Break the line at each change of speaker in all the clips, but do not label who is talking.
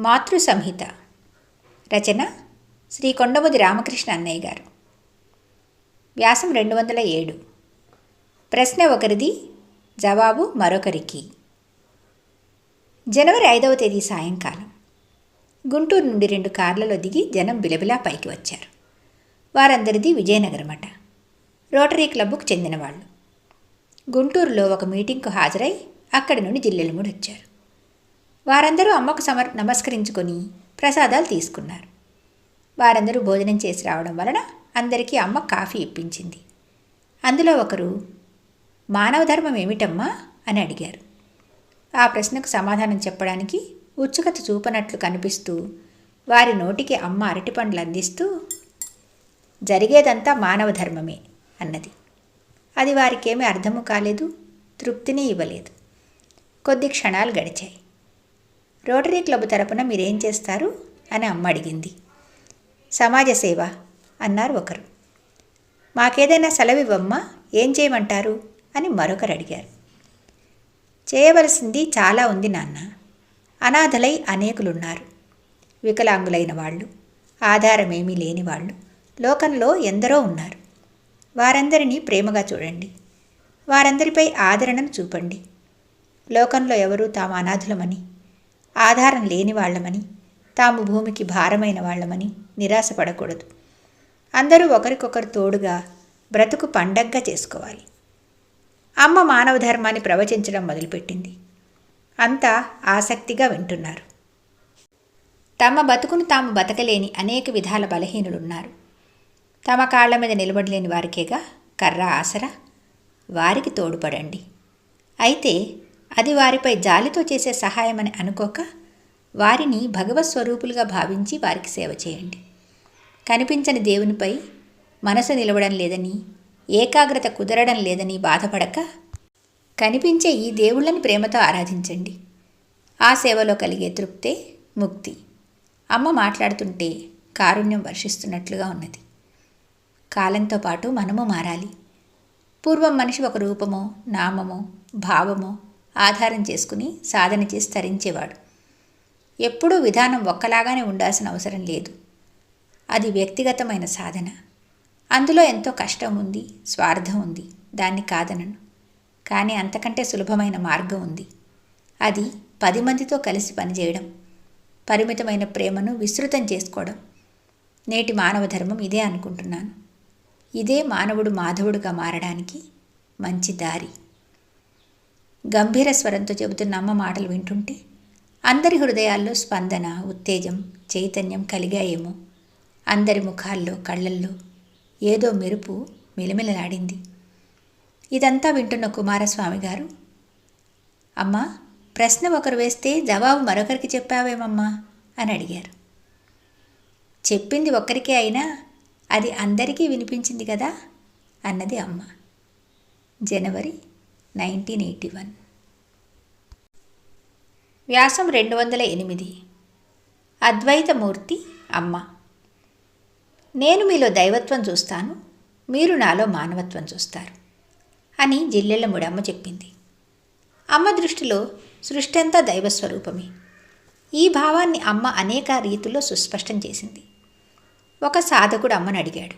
మాతృ సంహిత. రచన శ్రీ కొండముది రామకృష్ణ అన్నయ్య గారు. వ్యాసం 207. ప్రశ్న ఒకరిది, జవాబు మరొకరికి. జనవరి 5వ తేదీ సాయంకాలం గుంటూరు నుండి 2 కార్లలో దిగి జనం బిలబిలా పైకి వచ్చారు. వారందరిది విజయనగరమట. రోటరీ క్లబ్కు చెందినవాళ్ళు. గుంటూరులో ఒక మీటింగ్కు హాజరై అక్కడి నుండి జిల్లెలమూడి వచ్చారు. వారందరూ అమ్మకు నమస్కరించుకొని ప్రసాదాలు తీసుకున్నారు. వారందరూ భోజనం చేసి రావడం వలన అందరికీ అమ్మ కాఫీ ఇప్పించింది. అందులో ఒకరు, మానవ ధర్మం ఏమిటమ్మా అని అడిగారు. ఆ ప్రశ్నకు సమాధానం చెప్పడానికి ఉత్సుకత చూపనట్లు కనిపిస్తూ వారి నోటికి అమ్మ అరటిపండ్లు అందిస్తూ, జరిగేదంతా మానవ ధర్మమే అన్నది. అది వారికేమీ అర్థము కాలేదు, తృప్తిని ఇవ్వలేదు. కొద్ది క్షణాలు గడిచాయి. రోటరీ క్లబ్ తరపున మీరేం చేస్తారు అని అమ్మ అడిగింది. సమాజ సేవ అన్నారు ఒకరు. మాకేదైనా సెలవివ్వమ్మా, ఏం చేయమంటారు అని మరొకరు అడిగారు. చేయవలసింది చాలా ఉంది నాన్న. అనాథలై అనేకులున్నారు. వికలాంగులైన వాళ్ళు, ఆధారమేమీ లేని వాళ్ళు లోకంలో ఎందరో ఉన్నారు. వారందరినీ ప్రేమగా చూడండి. వారందరిపై ఆదరణను చూపండి. లోకంలో ఎవరూ తాము అనాథులమని, ఆధారం లేని వాళ్ళమని, తాము భూమికి భారమైన వాళ్ళమని నిరాశపడకూడదు. అందరూ ఒకరికొకరు తోడుగా బ్రతుకు పండగ్గా చేసుకోవాలి. అమ్మ మానవ ధర్మాన్ని ప్రవచించడం మొదలుపెట్టింది. అంతా ఆసక్తిగా వింటున్నారు. తమ బతుకును తాము బతకలేని అనేక విధాల బలహీనులున్నారు. తమ కాళ్ల మీద నిలబడలేని వారికేగా కర్ర ఆసరా. వారికి తోడుపడండి. అయితే అది వారిపై జాలితో చేసే సహాయమని అనుకోక వారిని భగవత్ స్వరూపులుగా భావించి వారికి సేవ చేయండి. కనిపించని దేవునిపై మనసు నిలవడం లేదని, ఏకాగ్రత కుదరడం లేదని బాధపడక కనిపించే ఈ దేవుళ్ళని ప్రేమతో ఆరాధించండి. ఆ సేవలో కలిగే తృప్తే ముక్తి. అమ్మ మాట్లాడుతుంటే కారుణ్యం వర్షిస్తున్నట్లుగా ఉన్నది. కాలంతో పాటు మనము మారాలి. పూర్వం మనిషి ఒక రూపమో, నామమో, భావమో ఆధారం చేసుకుని సాధన చేసి తరించేవాడు. ఎప్పుడూ విధానం ఒక్కలాగానే ఉండాల్సిన అవసరం లేదు. అది వ్యక్తిగతమైన సాధన. అందులో ఎంతో కష్టం ఉంది, స్వార్థం ఉంది. దాన్ని కాదనను. కానీ అంతకంటే సులభమైన మార్గం ఉంది. అది 10 మందితో కలిసి పనిచేయడం, పరిమితమైన ప్రేమను విస్తృతం చేసుకోవడం. నేటి మానవ ధర్మం ఇదే అనుకుంటున్నాను. ఇదే మానవుడు మాధవుడుగా మారడానికి మంచి దారి. గంభీర స్వరంతో చెబుతున్న అమ్మ మాటలు వింటుంటే అందరి హృదయాల్లో స్పందన, ఉత్తేజం, చైతన్యం కలిగాయేమో. అందరి ముఖాల్లో, కళ్ళల్లో ఏదో మెరుపు మిలమిలలాడింది. ఇదంతా వింటున్న కుమారస్వామి గారు, అమ్మా, ప్రశ్న ఒకరు వేస్తే జవాబు మరొకరికి చెప్పావేమమ్మా అని అడిగారు. చెప్పింది ఒక్కరికే అయినా అది అందరికీ వినిపించింది కదా అన్నది అమ్మ. జనవరి 1981. వ్యాసం 208. అద్వైతమూర్తి అమ్మ. నేను మీలో దైవత్వం చూస్తాను, మీరు నాలో మానవత్వం చూస్తారు అని జిల్లెళ్ళమూడమ్మ చెప్పింది. అమ్మ దృష్టిలో సృష్టి అంతా దైవస్వరూపమే. ఈ భావాన్ని అమ్మ అనేక రీతుల్లో సుస్పష్టం చేసింది. ఒక సాధకుడు అమ్మను అడిగాడు,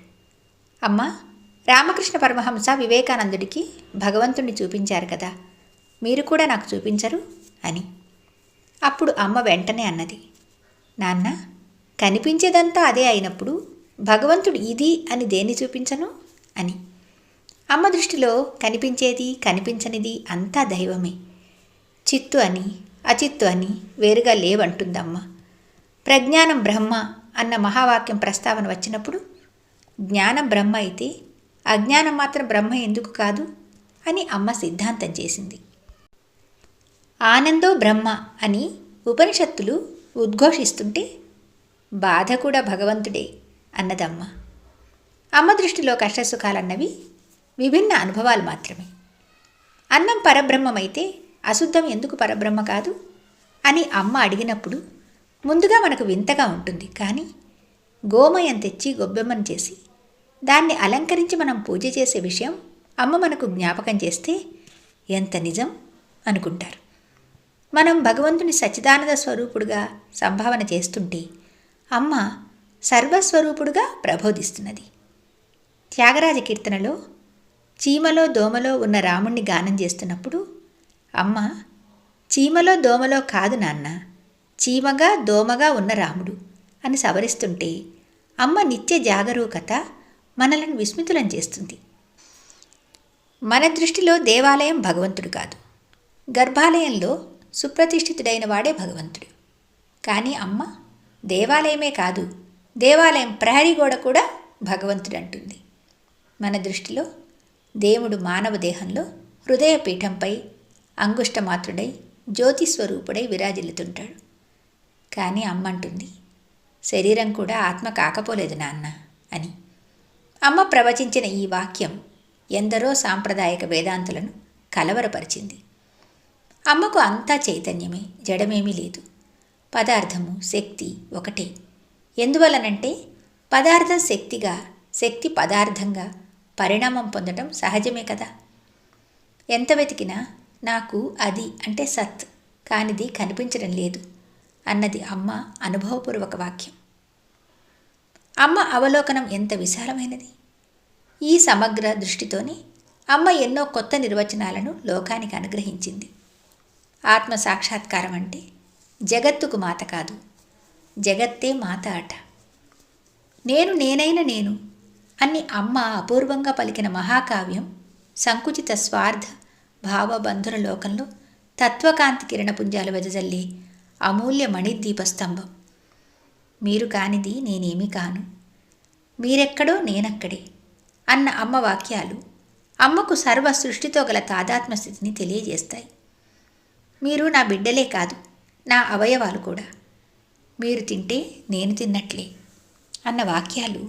అమ్మ, రామకృష్ణ పరమహంస వివేకానందుడికి భగవంతుణ్ణి చూపించారు కదా, మీరు కూడా నాకు చూపించరు అని. అప్పుడు అమ్మ వెంటనే అన్నది, నాన్న, కనిపించేదంతా అదే అయినప్పుడు భగవంతుడు ఇది అని దేన్ని చూపించను అని. అమ్మ దృష్టిలో కనిపించేది, కనిపించనిది అంతా దైవమే. చిత్తు అని, అచిత్తు అని వేరుగా లేవంటుందమ్మ. ప్రజ్ఞానం బ్రహ్మ అన్న మహావాక్యం ప్రస్తావన వచ్చినప్పుడు జ్ఞానం బ్రహ్మ అయితే అజ్ఞానం మాత్రం బ్రహ్మ ఎందుకు కాదు అని అమ్మ సిద్ధాంతం చేసింది. ఆనందో బ్రహ్మ అని ఉపనిషత్తులు ఉద్ఘోషిస్తుంటే బాధ కూడా భగవంతుడే అన్నదమ్మ. అమ్మ దృష్టిలో కష్టసుఖాలన్నవి విభిన్న అనుభవాలు మాత్రమే. అన్నం పరబ్రహ్మమైతే అశుద్ధం ఎందుకు పరబ్రహ్మ కాదు అని అమ్మ అడిగినప్పుడు ముందుగా మనకు వింతగా ఉంటుంది. కానీ గోమయం తెచ్చి గొబ్బెమ్మను చేసి దాన్ని అలంకరించి మనం పూజ చేసే విషయం అమ్మ మనకు జ్ఞాపకం చేస్తే ఎంత నిజం అనుకుంటారు. మనం భగవంతుని సచ్చిదానంద స్వరూపుడుగా సంభావన చేస్తుంటే అమ్మ సర్వస్వరూపుడుగా ప్రబోధిస్తున్నది. త్యాగరాజ కీర్తనలో చీమలో దోమలో ఉన్న రాముణ్ణి గానం చేస్తున్నప్పుడు అమ్మ చీమలో దోమలో కాదు నాన్న, చీమగా దోమగా ఉన్న రాముడు అని సవరిస్తుంటే అమ్మ నిత్య జాగరూకత మనలను విస్మితులం చేస్తుంది. మన దృష్టిలో దేవాలయం భగవంతుడు కాదు, గర్భాలయంలో సుప్రతిష్ఠితుడైన వాడే భగవంతుడు. కానీ అమ్మ దేవాలయమే కాదు, దేవాలయం ప్రహరీ గోడ కూడా భగవంతుడు అంటుంది. మన దృష్టిలో దేవుడు మానవ దేహంలో హృదయపీఠంపై అంగుష్టమాత్రుడై జ్యోతిస్వరూపుడై విరాజిల్లుతుంటాడు. కానీ అమ్మంటుంది శరీరం కూడా ఆత్మ కాకపోలేదు నాన్న అని. అమ్మ ప్రవచించిన ఈ వాక్యం ఎందరో సాంప్రదాయక వేదాంతులను కలవరపరిచింది. అమ్మకు అంతా చైతన్యమే, జడమేమీ లేదు. పదార్థము శక్తి ఒకటే. ఎందువలనంటే పదార్థం శక్తిగా, శక్తి పదార్థంగా పరిణామం పొందడం సహజమే కదా. ఎంత వెతికినా నాకు అది అంటే సత్ కానిది కనిపించడం లేదు అన్నది అమ్మ అనుభవపూర్వక వాక్యం. అమ్మ అవలోకనం ఎంత విశాలమైనది. ఈ సమగ్ర దృష్టితోనే అమ్మ ఎన్నో కొత్త నిర్వచనాలను లోకానికి అనుగ్రహించింది. ఆత్మ సాక్షాత్కారం అంటే జగత్తుకు మాత కాదు, జగత్తే మాత అట. నేను నేనైన నేను అని అమ్మ అపూర్వంగా పలికిన మహాకావ్యం సంకుచిత స్వార్థ భావబంధుర లోకంలో తత్వకాంతి కిరణపుంజాలు వెదజల్లి అమూల్య మణిద్వీపస్తంభం. మీరు కానిది నేనేమీ కాను, మీరెక్కడో నేనక్కడే అన్న అమ్మ వాక్యాలు అమ్మకు సర్వ సృష్టితో గల తాదాత్మ్యస్థితిని తెలియజేస్తాయి. మీరు నా బిడ్డలే కాదు, నా అవయవాలు కూడా. మీరు తింటే నేను తిన్నట్లే అన్న వాక్యాలు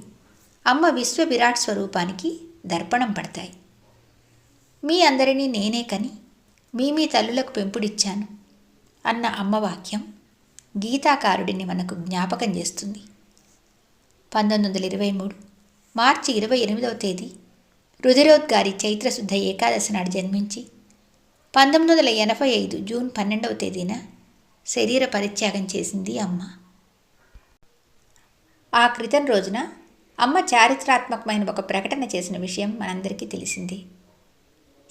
అమ్మ విశ్వ విరాట్ స్వరూపానికి దర్పణం పడతాయి. మీ అందరినీ నేనే కని మీ తల్లులకు పెంపుడిచ్చాను అన్న అమ్మ వాక్యం గీతాకారుడిని మనకు జ్ఞాపకం చేస్తుంది. 1923 మార్చి 28వ తేదీ రుధిరోద్గారి చైత్రశుద్ధ ఏకాదశి నాడు జన్మించి 1985 జూన్ 12వ తేదీన శరీర పరిత్యాగం చేసింది అమ్మ. ఆ క్రితం రోజున అమ్మ చారిత్రాత్మకమైన ఒక ప్రకటన చేసిన విషయం మనందరికీ తెలిసింది.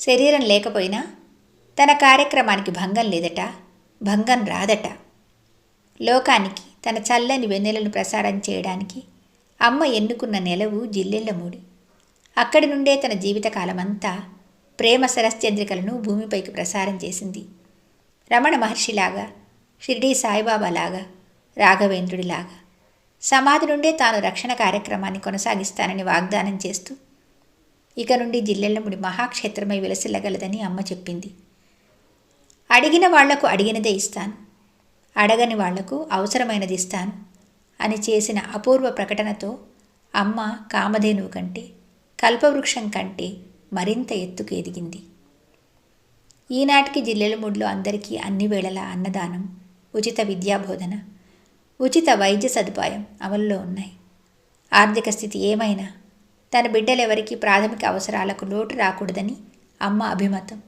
శరీరం లేకపోయినా తన కార్యక్రమానికి భంగం లేదట, భంగం రాదట. లోకానికి తన చల్లని వెన్నెలను ప్రసారం చేయడానికి అమ్మ ఎన్నుకున్న నెలవు జిల్లెళ్ళమూడి. అక్కడి నుండే తన జీవితకాలమంతా ప్రేమ సరశ్చంద్రికలను భూమిపైకి ప్రసారం చేసింది. రమణ మహర్షిలాగా, షిర్డీ సాయిబాబాలాగా, రాఘవేంద్రుడిలాగా సమాధి నుండే తాను రక్షణ కార్యక్రమాన్ని కొనసాగిస్తానని వాగ్దానం చేస్తూ ఇక నుండి జిల్లెళ్ళముడి మహాక్షేత్రమై విలసిల్లగలదని అమ్మ చెప్పింది. అడిగిన వాళ్లకు అడిగినదే ఇస్తాను, అడగని వాళ్లకు అవసరమైనది ఇస్తాను అని చేసిన అపూర్వ ప్రకటనతో అమ్మ కామధేనువు కంటే, కల్పవృక్షం కంటే మరింత ఎత్తుకు ఎదిగింది. ఈనాటికి జిల్లెళ్ళముడిలో అందరికీ అన్ని వేళలా అన్నదానం, ఉచిత విద్యాబోధన, ఉచిత వైద్య సదుపాయం అమలులో ఉన్నాయి. ఆర్థిక స్థితి ఏమైనా తన బిడ్డలెవరికీ ప్రాథమిక అవసరాలకు లోటు రాకూడదని అమ్మ అభిమతం.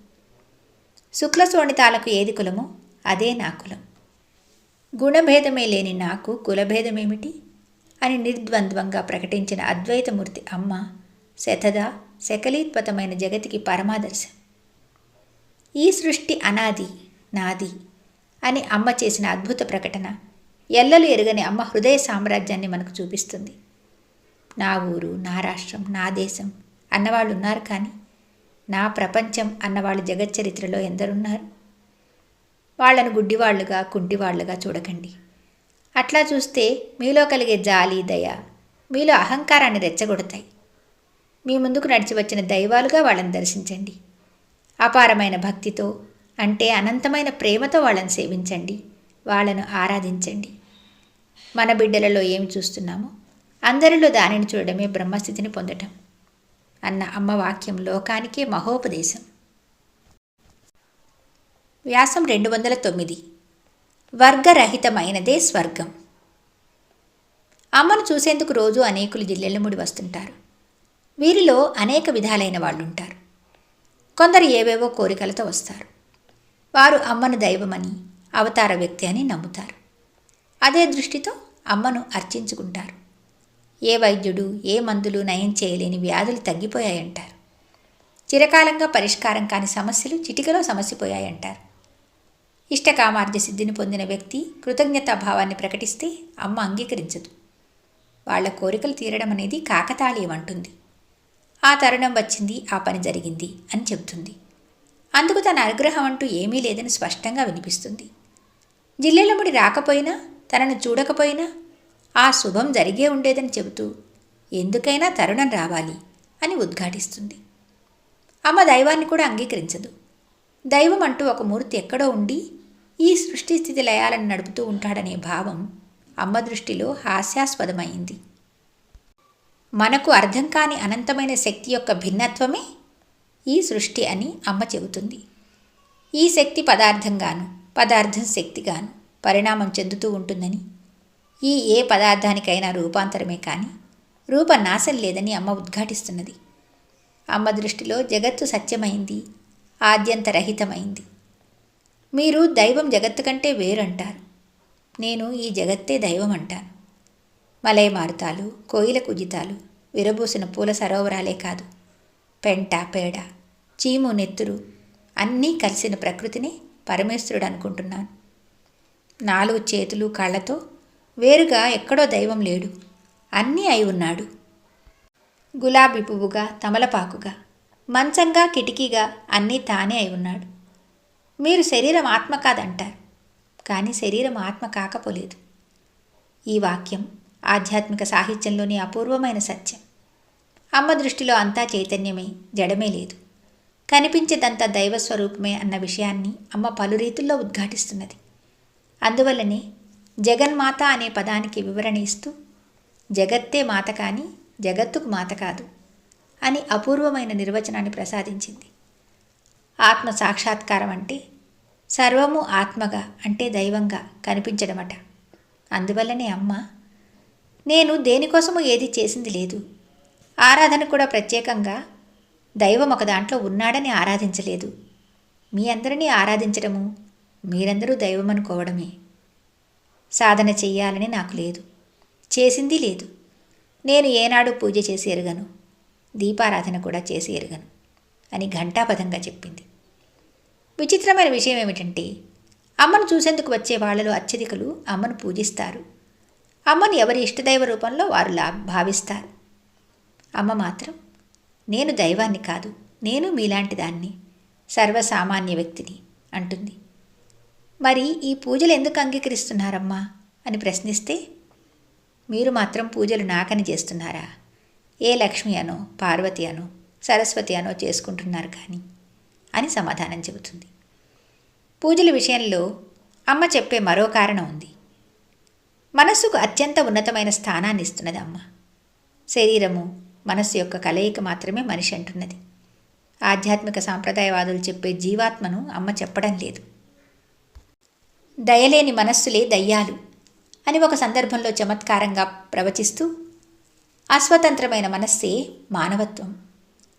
శుక్ల శోణితాలకు ఏది కులమో అదే నా కులం, గుణభేదమే లేని నాకు కులభేదమేమిటి అని నిర్ద్వంద్వంగా ప్రకటించిన అద్వైతమూర్తి అమ్మ శతదా శకలీత్పతమైన జగతికి పరమాదర్శం. ఈ సృష్టి అనాది, నాది అని అమ్మ చేసిన అద్భుత ప్రకటన ఎల్లలు ఎరుగని అమ్మ హృదయ సామ్రాజ్యాన్ని మనకు చూపిస్తుంది. నా ఊరు, నా రాష్ట్రం, నా దేశం అన్నవాళ్ళు ఉన్నారు, కానీ నా ప్రపంచం అన్నవాళ్ళు జగచ్చరిత్రలో ఎందరున్నారు? వాళ్లను గుడ్డివాళ్లుగా, కుంటివాళ్లుగా చూడకండి. అట్లా చూస్తే మీలో కలిగే జాలి, దయ మీలో అహంకారాన్ని రెచ్చగొడతాయి. మీ ముందుకు నడిచి వచ్చిన దైవాలుగా వాళ్ళని దర్శించండి. అపారమైన భక్తితో, అంటే అనంతమైన ప్రేమతో వాళ్ళని సేవించండి, వాళ్ళను ఆరాధించండి. మన బిడ్డలలో ఏమి చూస్తున్నామో అందరిలో దానిని చూడడమే బ్రహ్మస్థితిని పొందటం అన్న అమ్మ వాక్యం లోకానికే మహోపదేశం. వ్యాసం 209. వర్గరహితమైనదే స్వర్గం. అమ్మను చూసేందుకు రోజు అనేకులు జిల్లెళ్ళముడి వస్తుంటారు. వీరిలో అనేక విధాలైన వాళ్ళుంటారు. కొందరు ఏవేవో కోరికలతో వస్తారు. వారు అమ్మను దైవమని, అవతార వ్యక్తి అని నమ్ముతారు. అదే దృష్టితో అమ్మను అర్చించుకుంటారు. ఏ వైద్యుడు ఏ మందులు నయం చేయలేని వ్యాధులు తగ్గిపోయాయంటారు. చిరకాలంగా పరిష్కారం కాని సమస్యలు చిటికలో సమసిపోయాయంటారు. ఇష్టకామార్జ సిద్ధిని పొందిన వ్యక్తి కృతజ్ఞతాభావాన్ని ప్రకటిస్తే అమ్మ అంగీకరించదు. వాళ్ల కోరికలు తీరడం అనేది కాకతాళీయం అంటుంది. ఆ తరుణం వచ్చింది, ఆ పని జరిగింది అని చెబుతుంది. అందుకు తన అనుగ్రహం అంటూ ఏమీ లేదని స్పష్టంగా వినిపిస్తుంది. జిల్లెలముడి రాకపోయినా, తనను చూడకపోయినా ఆ శుభం జరిగే ఉండేదని చెబుతూ ఎందుకైనా తరుణం రావాలి అని ఉద్ఘాటిస్తుంది. అమ్మ దైవాన్ని కూడా అంగీకరించదు. దైవం అంటూ ఒక మూర్తి ఎక్కడో ఉండి ఈ సృష్టి స్థితి లయాలను నడుపుతూ ఉంటాడనే భావం అమ్మ దృష్టిలో హాస్యాస్పదమైంది. మనకు అర్థం కాని అనంతమైన శక్తి యొక్క భిన్నత్వమే ఈ సృష్టి అని అమ్మ చెబుతుంది. ఈ శక్తి పదార్థంగాను, పదార్థం శక్తిగాను పరిణామం చెందుతూ ఉంటుందని, ఈ ఏ పదార్థానికైనా రూపాంతరమే కానీ రూపనాశం లేదని అమ్మ ఉద్ఘాటిస్తున్నది. అమ్మ దృష్టిలో జగత్తు సత్యమైంది, ఆద్యంతరహితమైంది. మీరు దైవం జగత్తు కంటే వేరంటారు. నేను ఈ జగత్తే దైవం అంటాను. మలయ మారుతాలు, కోయిల కుజితాలు, విరబూసిన పూల సరోవరాలే కాదు, పెంట పేడ, చీము నెత్తురు అన్నీ కలిసిన ప్రకృతిని పరమేశ్వరుడు అనుకుంటున్నాను. 4 చేతులు కాళ్లతో వేరుగా ఎక్కడో దైవం లేడు, అన్నీ అయి ఉన్నాడు. గులాబీ పువ్వుగా, తమలపాకుగా, మంచంగా, కిటికీగా అన్నీ తానే అయి ఉన్నాడు. మీరు శరీరం ఆత్మ కాదంటారు, కానీ శరీరం ఆత్మ కాకపోలేదు. ఈ వాక్యం ఆధ్యాత్మిక సాహిత్యంలోని అపూర్వమైన సత్యం. అమ్మ దృష్టిలో అంతా చైతన్యమే, జడమే లేదు. కనిపించేదంతా దైవస్వరూపమే అన్న విషయాన్ని అమ్మ పలు రీతుల్లో ఉద్ఘాటిస్తున్నది. అందువల్లనే జగన్మాత అనే పదానికి వివరణ ఇస్తూ జగత్తే మాత కానీ జగత్తుకు మాత కాదు అని అపూర్వమైన నిర్వచనాన్ని ప్రసాదించింది. ఆత్మ సాక్షాత్కారం అంటే సర్వము ఆత్మగా, అంటే దైవంగా కనిపించడమట. అందువల్లనే అమ్మ నేను దేనికోసమూ ఏది చేసింది లేదు, ఆరాధన కూడా ప్రత్యేకంగా దైవం ఒక దాంట్లో ఉన్నాడని ఆరాధించలేదు. మీ అందరినీ ఆరాధించడము, మీరందరూ దైవం అనుకోవడమే. సాధన చెయ్యాలని నాకు లేదు, చేసింది లేదు. నేను ఏనాడు పూజ చేసి ఎరగను, దీపారాధన కూడా చేసి ఎరగను అని ఘంటాపథంగా చెప్పింది. విచిత్రమైన విషయం ఏమిటంటే అమ్మను చూసేందుకు వచ్చే వాళ్లలో అత్యధికులు అమ్మను పూజిస్తారు. అమ్మను ఎవరి ఇష్టదైవ రూపంలో వారు భావిస్తారు. అమ్మ మాత్రం నేను దైవాన్ని కాదు, నేను మీలాంటి దాన్ని, సర్వసామాన్య వ్యక్తిని అంటుంది. మరి ఈ పూజలు ఎందుకు అంగీకరిస్తున్నారమ్మా అని ప్రశ్నిస్తే మీరు మాత్రం పూజలు నాకని చేస్తున్నారా? ఏ లక్ష్మి అనో, పార్వతి అనో, సరస్వతి అనో చేసుకుంటున్నారు కానీ అని సమాధానం చెబుతుంది. పూజల విషయంలో అమ్మ చెప్పే మరో కారణం ఉంది. మనస్సుకు అత్యంత ఉన్నతమైన స్థానాన్ని ఇస్తున్నది అమ్మ. శరీరము మనస్సు యొక్క కలయిక మాత్రమే మనిషి అంటున్నది. ఆధ్యాత్మిక సాంప్రదాయవాదులు చెప్పే జీవాత్మను అమ్మ చెప్పడం లేదు. దయలేని మనస్సులే దయ్యాలు అని ఒక సందర్భంలో చమత్కారంగా ప్రవచిస్తూ అస్వతంత్రమైన మనస్సే మానవత్వం,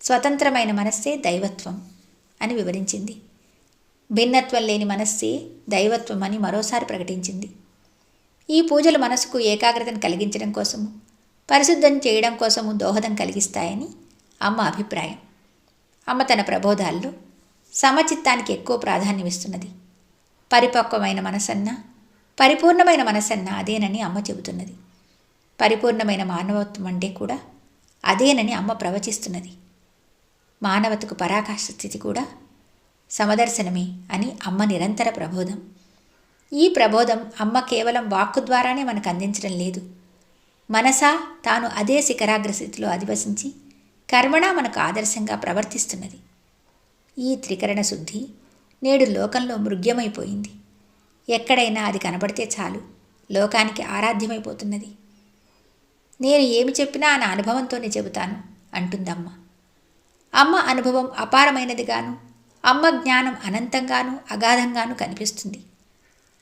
స్వతంత్రమైన మనస్సే దైవత్వం అని వివరించింది. భిన్నత్వం లేని మనస్సే దైవత్వం అని మరోసారి ప్రకటించింది. ఈ పూజలు మనసుకు ఏకాగ్రతను కలిగించడం కోసము, పరిశుద్ధం చేయడం కోసము దోహదం కలిగిస్తాయని అమ్మ అభిప్రాయం. అమ్మ తన ప్రబోధాల్లో సమచిత్తానికి ఎక్కువ ప్రాధాన్యమిస్తున్నది. పరిపక్వమైన మనసన్నా, పరిపూర్ణమైన మనసన్నా అదేనని అమ్మ చెబుతున్నది. పరిపూర్ణమైన మానవత్వం అంటే కూడా అదేనని అమ్మ ప్రవచిస్తున్నది. మానవతకు పరాకాష్ఠ స్థితి కూడా సమదర్శనమే అని అమ్మ నిరంతర ప్రబోధం. ఈ ప్రబోధం అమ్మ కేవలం వాక్కు ద్వారానే మనకు అందించడం లేదు. మనసా తాను అదే శిఖరాగ్రస్థితిలో అధివసించి కర్మణా మనకు ఆదర్శంగా ప్రవర్తిస్తున్నది. ఈ త్రికరణ శుద్ధి నేడు లోకంలో మృగ్యమైపోయింది. ఎక్కడైనా అది కనబడితే చాలు లోకానికి ఆరాధ్యమైపోతున్నది. నేను ఏమి చెప్పినా నా అనుభవంతోనే చెబుతాను అంటుందమ్మ. అమ్మ అనుభవం అపారమైనదిగాను, అమ్మ జ్ఞానం అనంతంగాను అగాధంగాను కనిపిస్తుంది.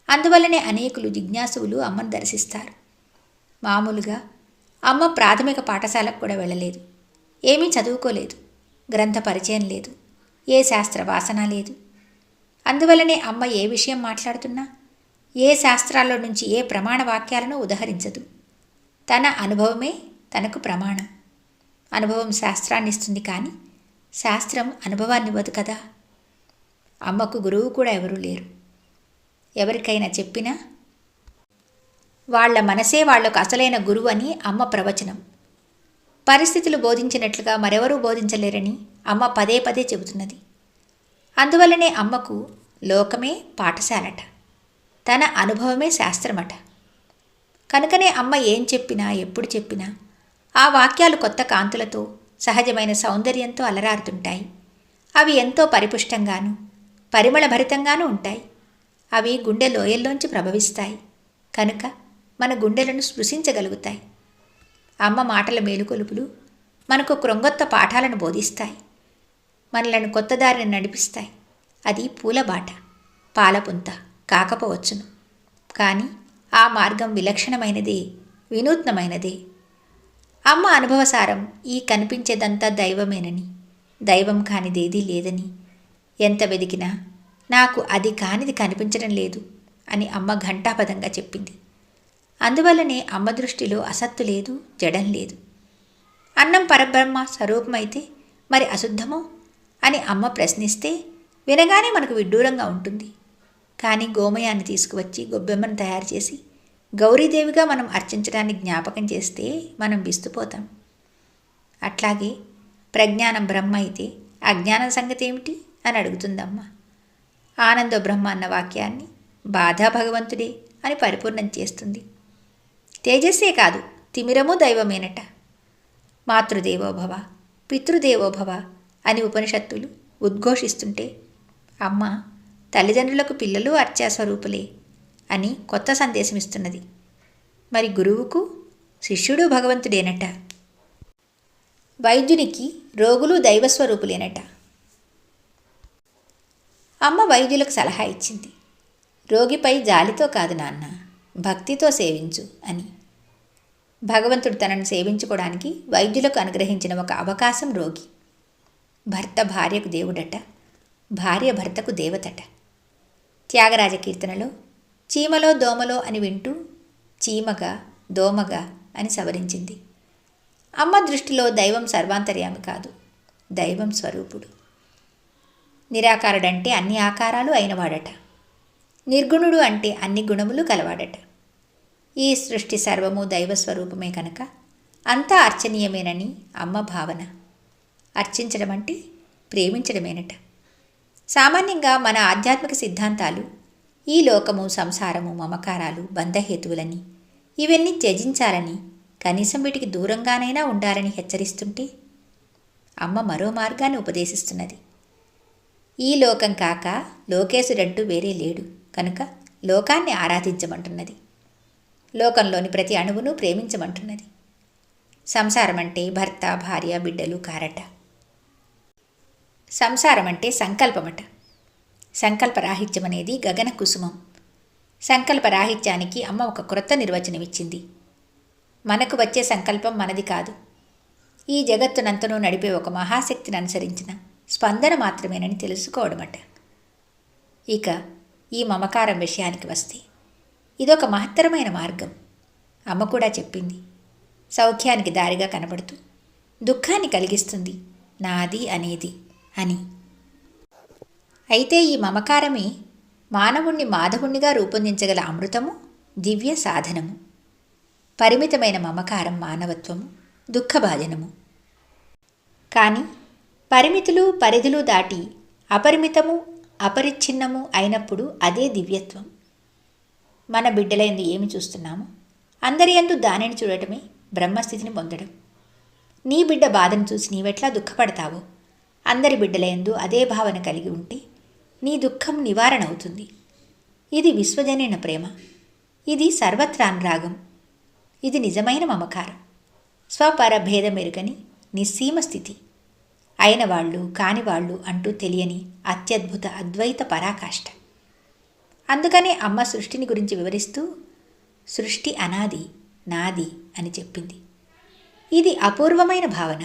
అందువల్లనే అనేకులు జిజ్ఞాసువులు అమ్మను దర్శిస్తారు. మామూలుగా అమ్మ ప్రాథమిక పాఠశాలకు కూడా వెళ్ళలేదు, ఏమీ చదువుకోలేదు, గ్రంథ పరిచయం లేదు, ఏ శాస్త్ర వాసన లేదు. అందువల్లనే అమ్మ ఏ విషయం మాట్లాడుతున్నా ఏ శాస్త్రాల్లో నుంచి ఏ ప్రమాణ వాక్యాలను ఉదహరించదు. తన అనుభవమే తనకు ప్రమాణం. అనుభవం శాస్త్రాన్ని ఇస్తుంది, కానీ శాస్త్రం అనుభవాన్ని ఇవ్వదు కదా. అమ్మకు గురువు కూడా ఎవరూ లేరు. ఎవరికైనా చెప్పినా వాళ్ల మనసే వాళ్లకు అసలైన గురువు అని అమ్మ ప్రవచనం. పరిస్థితులు బోధించినట్లుగా మరెవరూ బోధించలేరని అమ్మ పదే పదే చెబుతున్నది. అందువల్లనే అమ్మకు లోకమే పాఠశాలట, తన అనుభవమే శాస్త్రమట. కనుకనే అమ్మ ఏం చెప్పినా, ఎప్పుడు చెప్పినా ఆ వాక్యాలు కొత్త కాంతులతో, సహజమైన సౌందర్యంతో అలరారుతుంటాయి. అవి ఎంతో పరిపుష్టంగానూ పరిమళభరితంగానూ ఉంటాయి. అవి గుండె లోయల్లోంచి ప్రభవిస్తాయి. కనుక మన గుండెలను స్పృశించగలుగుతాయి. అమ్మ మాటల మేలుకొలుపులు మనకు క్రొంగొత్త పాఠాలను బోధిస్తాయి. మనలను కొత్త దారిని నడిపిస్తాయి. అది పూలబాట, పాలపుంత కాకపోవచ్చును, కానీ ఆ మార్గం విలక్షణమైనదే, వినూత్నమైనదే. అమ్మ అనుభవసారం ఈ కనిపించేదంతా దైవమేనని, దైవం కానిదేదీ లేదని, ఎంత వెదికినా నాకు అది కానిది కనిపించడం లేదు అని అమ్మ ఘంటాపదంగా చెప్పింది. అందువల్లనే అమ్మ దృష్టిలో అసత్తు లేదు, జడం లేదు. అన్నం పరబ్రహ్మ స్వరూపమైతే మరి అశుద్ధమో అని అమ్మ ప్రశ్నిస్తే వినగానే మనకు విడ్డూరంగా ఉంటుంది. కానీ గోమయాన్ని తీసుకువచ్చి గొబ్బెమ్మను తయారు చేసి గౌరీదేవిగా మనం అర్చించడాన్ని జ్ఞాపకం చేస్తే మనం విస్తుపోతాం. అట్లాగే ప్రజ్ఞానం బ్రహ్మ అయితే అజ్ఞానం సంగతి ఏమిటి అని అడుగుతుందమ్మ. ఆనందో బ్రహ్మ అన్న వాక్యాన్ని బాధా భగవంతుడే అని పరిపూర్ణం చేస్తుంది. తేజస్సే కాదు, తిమిరము దైవమేనట. మాతృదేవోభవ, పితృదేవోభవ అని ఉపనిషత్తులు ఉద్ఘోషిస్తుంటే అమ్మ తల్లిదండ్రులకు పిల్లలు అర్చాస్వరూపులే అని కొత్త సందేశం ఇస్తున్నది. మరి గురువుకు శిష్యుడు భగవంతుడేనట. వైద్యునికి రోగులు దైవస్వరూపులేనట. అమ్మ వైద్యులకు సలహా ఇచ్చింది. రోగిపై జాలితో కాదు నాన్న, భక్తితో సేవించు అని. భగవంతుడు తనను సేవించుకోవడానికి వైద్యులకు అనుగ్రహించిన ఒక అవకాశం రోగి. భర్త భార్యకు దేవుడట, భార్య భర్తకు దేవతట. త్యాగరాజ కీర్తనలో చీమలో దోమలో అని వింటూ చీమగా దోమగా అని సవరించింది. అమ్మ దృష్టిలో దైవం సర్వాంతర్యామి కాదు, దైవం స్వరూపుడు. నిరాకారుడంటే అన్ని ఆకారాలు అయినవాడట. నిర్గుణుడు అంటే అన్ని గుణములు కలవాడట. ఈ సృష్టి సర్వము దైవస్వరూపమే కనుక అంతా అర్చనీయమేనని అమ్మ భావన. అర్చించడం అంటే ప్రేమించడమేనట. సామాన్యంగా మన ఆధ్యాత్మిక సిద్ధాంతాలు ఈ లోకము, సంసారము, మమకారాలు బంధహేతువులని, ఇవన్నీ త్యజించాలని, కనీసం వీటికి దూరంగానైనా ఉండాలని హెచ్చరిస్తుంటే అమ్మ మరో మార్గాన్ని ఉపదేశిస్తున్నది. ఈ లోకం కాక లోకేశుడంటూ వేరే లేడు కనుక లోకాన్ని ఆరాధించమంటున్నది. లోకంలోని ప్రతి అణువును ప్రేమించమంటున్నది. సంసారం అంటే భర్త, భార్య, బిడ్డలు కారట. సంసారం అంటే సంకల్పమట. సంకల్పరాహిత్యం అనేది గగన కుసుమం. సంకల్పరాహిత్యానికి అమ్మ ఒక క్రొత్త నిర్వచనం ఇచ్చింది. మనకు వచ్చే సంకల్పం మనది కాదు, ఈ జగత్తునంతనూ నడిపే ఒక మహాశక్తిని అనుసరించిన స్పందన మాత్రమేనని తెలుసుకోవడమట. ఇక ఈ మమకారం విషయానికి వస్తే ఇదొక మహత్తరమైన మార్గం. అమ్మ కూడా చెప్పింది. సౌఖ్యానికి దారిగా కనబడుతూ దుఃఖాన్ని కలిగిస్తుంది నాది అనేది అని. అయితే ఈ మమకారమే మానవుణ్ణి మాధవుణ్ణిగా రూపొందించగల అమృతము, దివ్య సాధనము. పరిమితమైన మమకారం మానవత్వము, దుఃఖభాజనము. కానీ పరిమితులు, పరిధులు దాటి అపరిమితము, అపరిచ్ఛిన్నము అయినప్పుడు అదే దివ్యత్వం. మన బిడ్డలందు ఏమి చూస్తున్నామో అందరి యందు దానిని చూడటమే బ్రహ్మస్థితిని పొందడం. నీ బిడ్డ బాధను చూసి నీవెట్లా దుఃఖపడతావో అందరి బిడ్డలయందు అదే భావన కలిగి ఉంటే నీ దుఃఖం నివారణ అవుతుంది. ఇది విశ్వజనీన ప్రేమ. ఇది సర్వత్రానురాగం. ఇది నిజమైన మమకారం. స్వపరభేదమెరుగని నిస్సీమ స్థితి. అయిన వాళ్ళు కానివాళ్ళు అంటూ తెలియని అత్యద్భుత అద్వైత పరాకాష్ఠ. అందుకనే అమ్మ సృష్టిని గురించి వివరిస్తూ సృష్టి అనాది, నాది అని చెప్పింది. ఇది అపూర్వమైన భావన,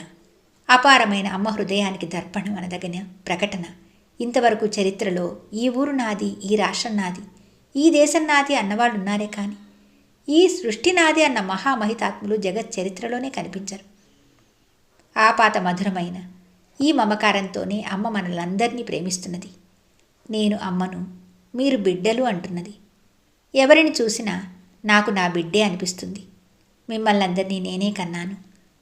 అపారమైన అమ్మ హృదయానికి దర్పణం అనదగిన ప్రకటన. ఇంతవరకు చరిత్రలో ఈ ఊరు నాది, ఈ రాష్ట్రం నాది, ఈ దేశం నాది అన్నవాళ్ళు ఉన్నారే కానీ ఈ సృష్టి నాది అన్న మహామహితాత్ములు జగత్ చరిత్రలోనే కనిపించరు. ఆపాత మధురమైన ఈ మమకారంతోనే అమ్మ మనలందరినీ ప్రేమిస్తున్నది. నేను అమ్మను, మీరు బిడ్డలు అంటున్నది. ఎవరిని చూసినా నాకు నా బిడ్డే అనిపిస్తుంది. మిమ్మల్ని అందరినీ నేనే కన్నాను,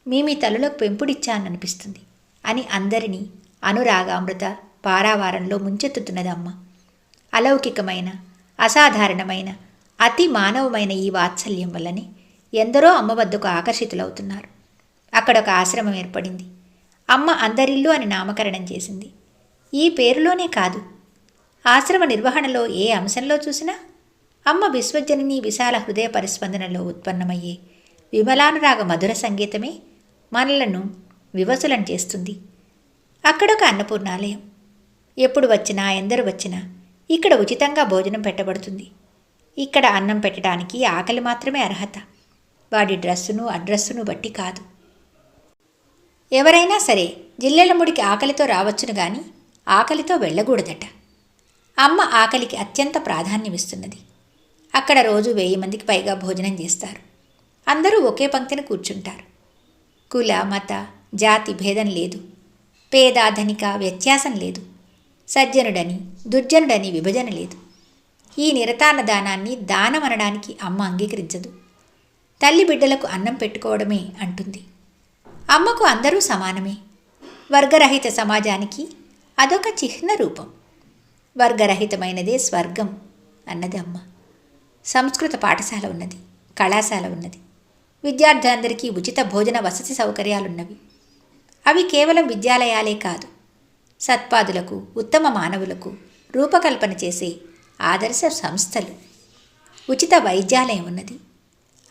మీ తల్లులకు పెంపుడిచ్చాననిపిస్తుంది అని అందరినీ అనురాగామృత పారావారంలో ముంచెత్తుతున్నది అమ్మ. అలౌకికమైన, అసాధారణమైన, అతి మానవమైన ఈ వాత్సల్యం వల్లనే ఎందరో అమ్మ వద్దకు ఆకర్షితులవుతున్నారు. అక్కడొక ఆశ్రమం ఏర్పడింది. అమ్మ అందరిల్లు అని నామకరణం చేసింది. ఈ పేరులోనే కాదు, ఆశ్రమ నిర్వహణలో ఏ అంశంలో చూసినా అమ్మ విశ్వజనని విశాల హృదయ పరిస్పందనలో ఉత్పన్నమయ్యే విమలానురాగ మధుర సంగీతమే మనలను వివసులం చేస్తుంది. అక్కడొక అన్నపూర్ణాలయం. ఎప్పుడు వచ్చినా, ఎందరు వచ్చినా ఇక్కడ ఉచితంగా భోజనం పెట్టబడుతుంది. ఇక్కడ అన్నం పెట్టడానికి ఆకలి మాత్రమే అర్హత, వాడి డ్రస్సును అడ్రస్సును బట్టి కాదు. ఎవరైనా సరే జిల్లెలముడికి ఆకలితో రావచ్చును గాని ఆకలితో వెళ్ళకూడదట. అమ్మ ఆకలికి అత్యంత ప్రాధాన్యమిస్తున్నది. అక్కడ రోజు 1000 మందికి పైగా భోజనం చేస్తారు. అందరూ ఒకే పంక్తిని కూర్చుంటారు. కుల, మత, జాతి భేదం లేదు. పేద ధనిక వ్యత్యాసం లేదు. సజ్జనుడని దుర్జనుడని విభజన లేదు. ఈ నిరతాన్నదానాన్ని దానమనడానికి అమ్మ అంగీకరించదు. తల్లి బిడ్డలకు అన్నం పెట్టుకోవడమే అంటుంది. అమ్మకు అందరూ సమానమే. వర్గరహిత సమాజానికి అదొక చిహ్న రూపం. వర్గరహితమైనదే స్వర్గం అన్నది అమ్మ. సంస్కృత పాఠశాల ఉన్నది, కళాశాల ఉన్నది. విద్యార్థులందరికీ ఉచిత భోజన వసతి సౌకర్యాలున్నవి. అవి కేవలం విద్యాలయాలే కాదు, సత్పాదులకు, ఉత్తమ మానవులకు రూపకల్పన చేసే ఆదర్శ సంస్థలు. ఉచిత వైద్యాలయం ఉన్నది,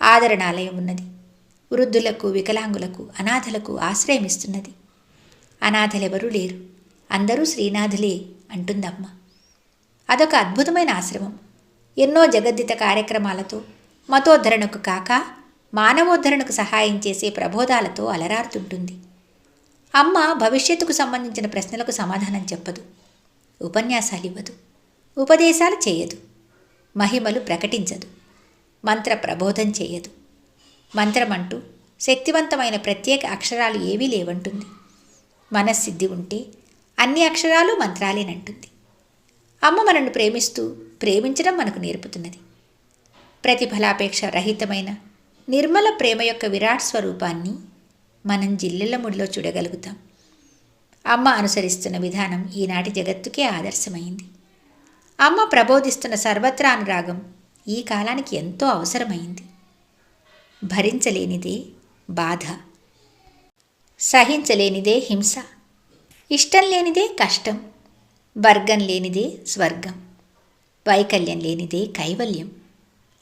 ఆదరణాలయం ఉన్నది. వృద్ధులకు, వికలాంగులకు, అనాథలకు ఆశ్రయమిస్తున్నది. అనాథలెవరూ లేరు, అందరూ శ్రీనాథులే అంటుందమ్మ. అదొక అద్భుతమైన ఆశ్రమం. ఎన్నో జగద్దిత కార్యక్రమాలతో మతోద్ధరణకు కాక మానవోద్ధరణకు సహాయం చేసే ప్రబోధాలతో అలరారుతుంటుంది. అమ్మ భవిష్యత్తుకు సంబంధించిన ప్రశ్నలకు సమాధానం చెప్పదు, ఉపన్యాసాలు ఇవ్వదు, ఉపదేశాలు చేయదు, మహిమలు ప్రకటించదు, మంత్ర ప్రబోధం చేయదు. మంత్రమంటూ శక్తివంతమైన ప్రత్యేక అక్షరాలు ఏవీ లేవంటుంది. మనస్సిద్ధి ఉంటే అన్ని అక్షరాలు మంత్రాలేనంటుంది. అమ్మ మనను ప్రేమిస్తూ ప్రేమించడం మనకు నేర్పుతున్నది. ప్రతిఫలాపేక్ష రహితమైన నిర్మల ప్రేమ యొక్క విరాట్ స్వరూపాన్ని మనం జిల్లెళ్ల ముడిలో చూడగలుగుతాం. అమ్మ అనుసరిస్తున్న విధానం ఈనాటి జగత్తుకే ఆదర్శమైంది. అమ్మ ప్రబోధిస్తున్న సర్వత్రా అనురాగం ఈ కాలానికి ఎంతో అవసరమైంది. భరించలేనిదే బాధ, సహించలేనిదే హింస, ఇష్టం లేనిదే కష్టం, వర్గం లేనిదే స్వర్గం, వైకల్యం లేనిదే కైవల్యం.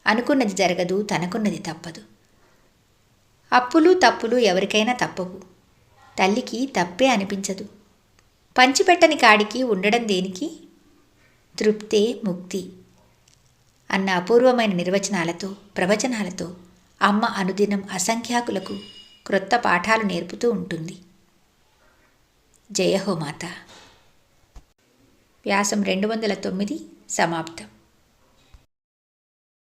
అనుకున్నది జరగదు, తనకున్నది తప్పదు. అప్పులు తప్పులు ఎవరికైనా తప్పవు. తల్లికి తప్పే అనిపించదు. పంచిపెట్టని కాడికి ఉండడం దేనికి? తృప్తే ముక్తి అన్న అపూర్వమైన నిర్వచనాలతో, ప్రవచనాలతో అమ్మ అనుదినం అసంఖ్యాకులకు క్రొత్త పాఠాలు నేర్పుతూ ఉంటుంది. జయ హో మాత. వ్యాసం 209 సమాప్తం.